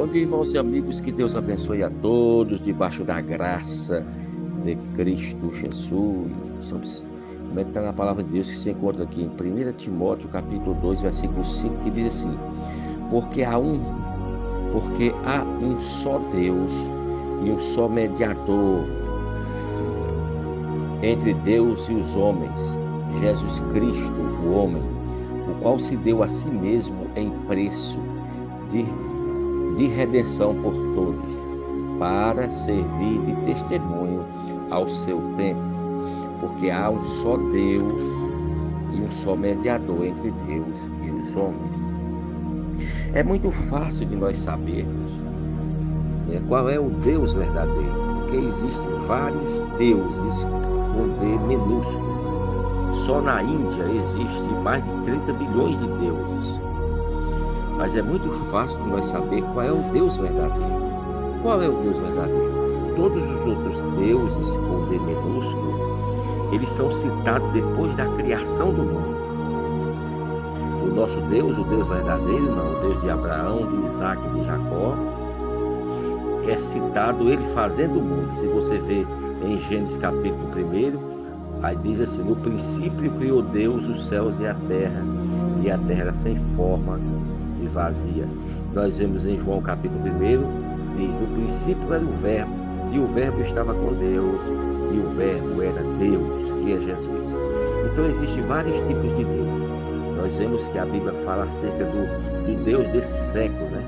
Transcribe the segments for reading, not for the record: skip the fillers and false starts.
Bom dia, irmãos e amigos, que Deus abençoe a todos debaixo da graça de Cristo Jesus. Estamos comentando a palavra de Deus que se encontra aqui em 1 Timóteo, capítulo 2, versículo 5, que diz assim: Porque há um só Deus e um só mediador entre Deus e os homens, Jesus Cristo, o homem, o qual se deu a si mesmo em preço de redenção por todos, para servir de testemunho ao seu tempo, porque há um só Deus e um só mediador entre Deus e os homens. É muito fácil de nós sabermos qual é o Deus verdadeiro, porque existem vários deuses com D minúsculo. Só na Índia existe mais de 30 bilhões de deuses. Mas é muito fácil de nós saber qual é o Deus verdadeiro. Qual é o Deus verdadeiro? Todos os outros deuses com D minúsculo, eles são citados depois da criação do mundo. O nosso Deus, o Deus verdadeiro, não, o Deus de Abraão, de Isaac e de Jacó, é citado ele fazendo o mundo. Se você vê em Gênesis capítulo 1, aí diz assim: no princípio criou Deus os céus e a terra era sem forma e vazia. Nós vemos em João capítulo 1, diz: no princípio era o verbo, e o verbo estava com Deus, e o verbo era Deus, que é Jesus. Então existem vários tipos de Deus. Nós vemos que a Bíblia fala acerca do Deus desse século, né?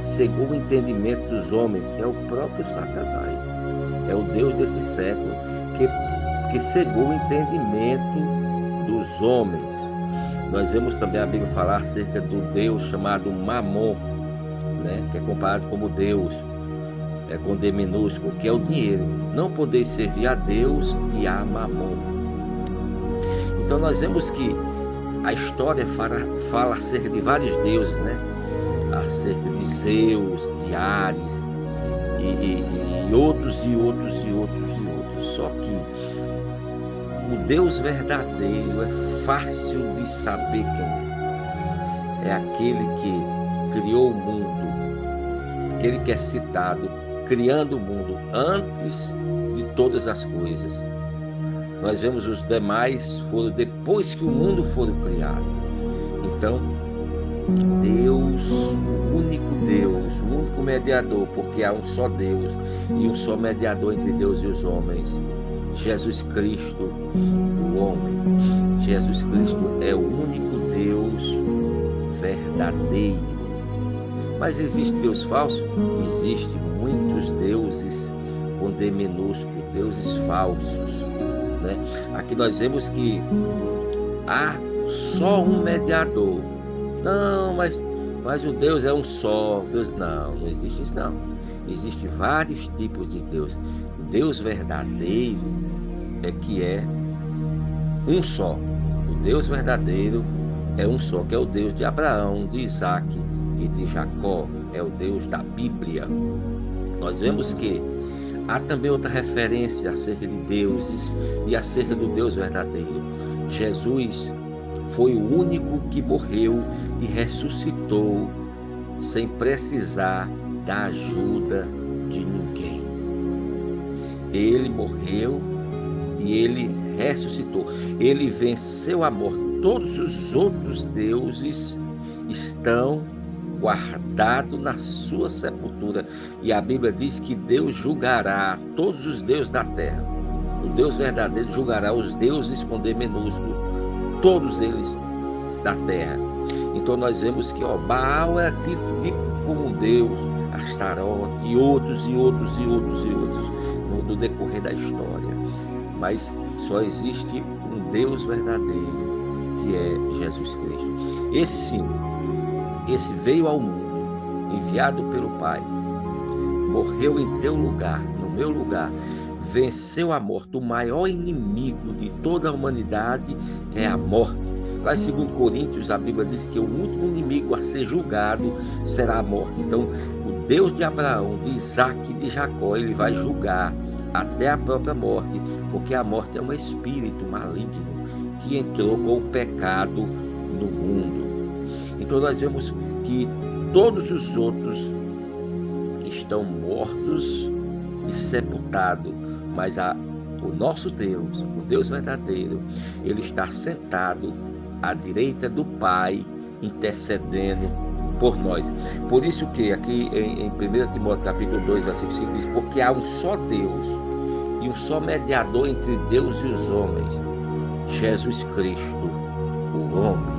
Segundo o entendimento dos homens, que é o próprio Satanás. É o Deus desse século que cegou o entendimento dos homens. Nós vemos também a Bíblia falar acerca do Deus chamado Mamon, né? Que é comparado como Deus, com D minúsculo, que é o dinheiro. Não podeis servir a Deus e a Mamon. Então nós vemos que a história fala acerca de vários deuses, né? Acerca de Zeus, de Ares e outros. Só que o Deus verdadeiro é fácil de saber quem é. É aquele que criou o mundo, aquele que é citado, criando o mundo antes de todas as coisas. Nós vemos os demais foram depois que o mundo foi criado. Então, Deus, o único Deus, o único mediador, porque há um só Deus e um só mediador entre Deus e os homens, Jesus Cristo, o homem. Jesus Cristo é o único Deus verdadeiro. Mas existe Deus falso? Existem muitos deuses com D minúsculo, deuses falsos, né? Aqui nós vemos que há só um mediador. Não, mas o Deus é um só. Deus, não existe isso não. Existem vários tipos de Deus. O Deus verdadeiro é que é um só. O Deus verdadeiro é um só, que é o Deus de Abraão, de Isaac e de Jacó. É o Deus da Bíblia. Nós vemos que há também outra referência acerca de deuses e acerca do Deus verdadeiro. Jesus foi o único que morreu e ressuscitou sem precisar da ajuda de ninguém. Ele morreu e ele ressuscitou. Ele venceu a morte. Todos os outros deuses estão guardados na sua sepultura. E a Bíblia diz que Deus julgará todos os deuses da terra. O Deus verdadeiro julgará os deuses com D minúsculo, todos eles da terra. Então nós vemos que Baal era tido como um Deus, Astarote e outros no decorrer da história. Mas só existe um Deus verdadeiro, que é Jesus Cristo. Esse sim, esse veio ao mundo, enviado pelo Pai, morreu em teu lugar, no meu lugar, venceu a morte. O maior inimigo de toda a humanidade é a morte. Lá em 2 Coríntios, a Bíblia diz que o último inimigo a ser julgado será a morte. Então, o Deus de Abraão, de Isaac e de Jacó, ele vai julgar até a própria morte, porque a morte é um espírito maligno que entrou com o pecado no mundo. Então, nós vemos que todos os outros estão mortos e sepultados, mas o nosso Deus, o Deus verdadeiro, ele está sentado à direita do Pai, intercedendo por nós. Por isso que aqui em 1 Timóteo capítulo 2, versículo 5 diz: porque há um só Deus e um só mediador entre Deus e os homens, Jesus Cristo, o homem.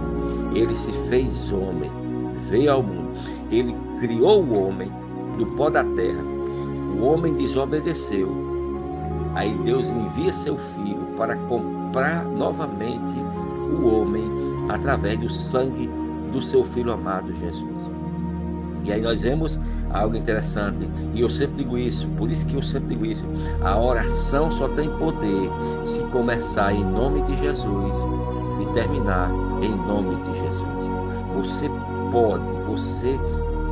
Ele se fez homem, veio ao mundo, ele criou o homem do pó da terra, o homem desobedeceu, aí Deus envia seu filho para comprar novamente o homem através do sangue do seu filho amado Jesus. E aí nós vemos algo interessante, e eu sempre digo isso, por isso que eu sempre digo isso: a oração só tem poder se começar em nome de Jesus e terminar em nome de Jesus. Você pode, você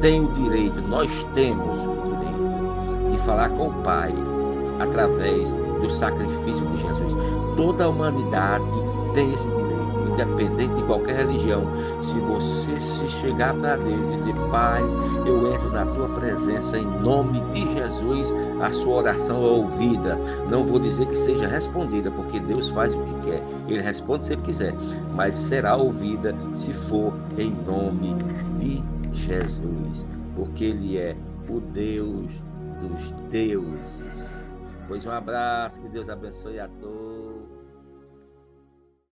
tem o direito, nós temos o direito de falar com o Pai através do sacrifício de Jesus. Toda a humanidade tem esse direito, independente de qualquer religião. Se você se chegar para Deus e dizer: Pai, eu entro na tua presença em nome de Jesus, a sua oração é ouvida. Não vou dizer que seja respondida, porque Deus faz o que quer, ele responde se ele quiser, mas será ouvida se for em nome de Jesus, porque ele é o Deus dos deuses. Pois um abraço, que Deus abençoe a todos.